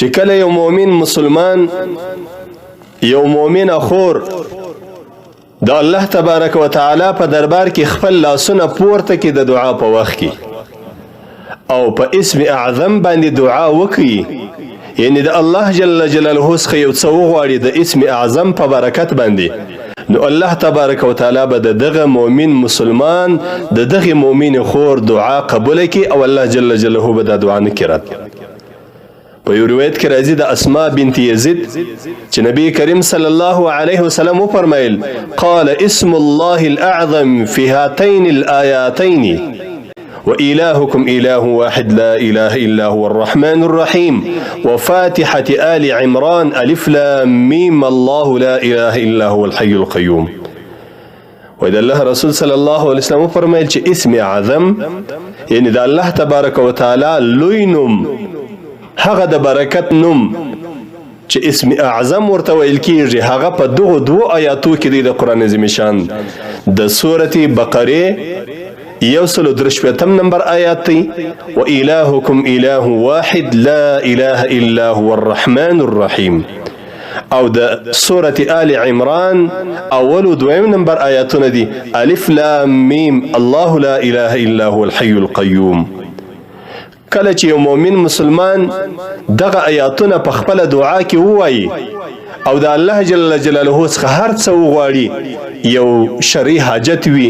چې کله یو مؤمن مسلمان یو مؤمن خور د الله تبارک وتعالى په دربار کې خپل لاسونه پورته کې د دعا په وخت کې او په اسم اعظم باندې دعا وکړي، یعنی د الله جل جلاله څخه یو څه وغواړي د اسم اعظم په برکت باندې، نو الله تبارک وتعالى به دغه مؤمن مسلمان دغه مؤمن خور دعا قبول کړي او الله جل جلاله به د دعا نه کړي. په یو روایت کې راځي د اسماء بنت یزید چې نبی کریم صلی الله علیه وسلم وفرمایل قال اسم الله الاعظم في هاتين الآياتين وإلهكم إله واحد لا إله إلا هو الرحمن الرحيم وفاتحة آل عمران ألف لام ميم الله لا إله إلا هو الحي القيوم. وإذا الله رسول صلى الله عليه وسلم فرمایل چې اسم اعظم یعنی د الله تبارک وتعالى لوی نوم هغه د برکت نوم چې اسم اعظم ورته ویل کیږي هغه په دغه دوه آیاتو کې دی د قران عظیم شان د سورته بقره 133 نمبر آیات دی وإلهكم إله واحد لا إله إلا هو الرحمن الرحيم، او د سورة آل عمران اول دویم نمبر آیاتونه دی الف لام میم الله لا اله الا هو الحي القيوم. کله چې یو مؤمن مسلمان دغه آیاتونه په خپل دعا کې ووایي او د الله جل جلاله څخه هر څه وغواړي یو شرعي حاجت وي،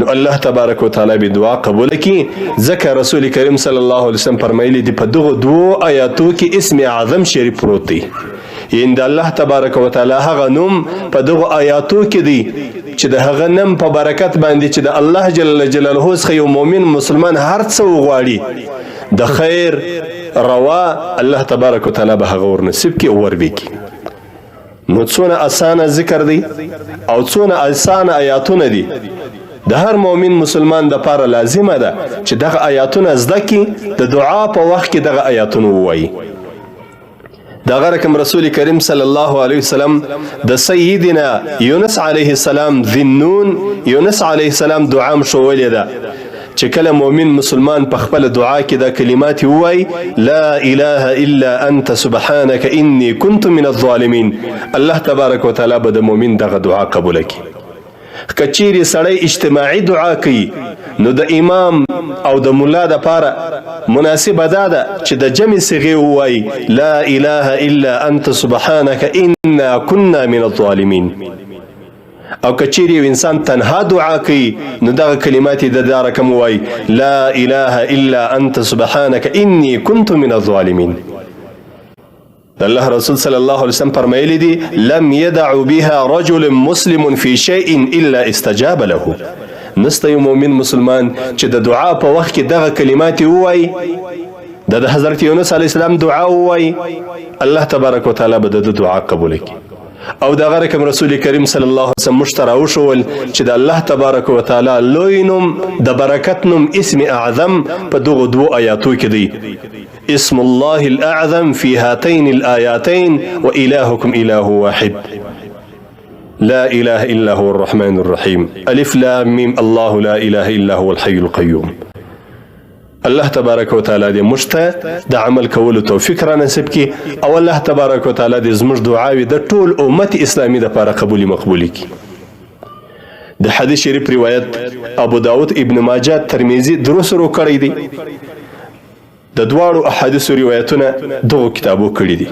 نو الله تبارک وتعالى به دعا قبول کړي. ځکه رسول کریم صلی الله علیه وسلم فرمایلی دی په دغه دوه آیاتو کې اسم اعظم شریف پروت دی، یعنی د الله تبارک وتعالى هغه نوم په دغه آیاتو کې دی چې د هغه نوم په برکت باندې چې د الله جل جلاله څخه یو مؤمن مسلمان هر څه وغواړي د خیر روا الله تبارک وتعالى به هغه ورنصیب کی او وربکی. نو څونه اسانه ذکر دی او څونه اسانه آیاتونه دي د هر مؤمن مسلمان د پاره لازمه ده چې دغه آیاتونه زده کی د دعا په وخت کې دغه آیاتونه ووایي. دغه رقم رسول کریم صلی الله علیه وسلم د سیدنا یونس علیه السلام ذنون یونس علیه السلام دعا مشولې ده چې کله مؤمن مسلمان په خپل دعا کې دا کلمات وایي لا اله الا انت سبحانك اني كنت من الظالمين، الله تبارک وتعالى به د مؤمن دغه دعا قبول کړي. کچيري سړی اجتماعي دعا کوي نو د امام او د مولا د پاره مناسبه ده چې د جمع صيغه وایي لا اله الا انت سبحانك انا كنا من الظالمين. او کچيري انسان تنها دعا کوي نو دغه کلمات د رقم وایي لا اله الا انت سبحانك اني كنت من الظالمين. الله رسول صلى الله عليه وسلم فرمایلی دی لم يدع بها رجل مسلم في شيء الا استجاب له. نسته یو مؤمن مسلمان چې د دعا په وخت کې دغه کلمات وایي د حضرت یونس علیه السلام دعا وایي الله تبارک وتعالى به د دعا قبول کړي. او دغه رقم رسول کریم صلی الله علیه وسلم مشترا شول چې د الله تبارک وتعالى لوی نوم د برکت نوم اسم اعظم په دغه دوه آیاتو کې دی اسم الله الاعظم في هاتين الآياتين وإلهكم إله واحد لا إله إلا هو الرحمن الرحيم ألف لام ميم الله لا إله إلا هو الحي القيوم. الله تبارک وتعالى دې مشته د عمل کولو توفیق را نصیب کی او الله تبارک وتعالى دې زموږ دعاوي د ټول امت اسلامي لپاره قبول کی. د حدیث شریف روایت ابو داود ابن ماجه ترمذی درسرو کړی دی. د دواړو احادیث روایتونه دغه کتابو کړی دي.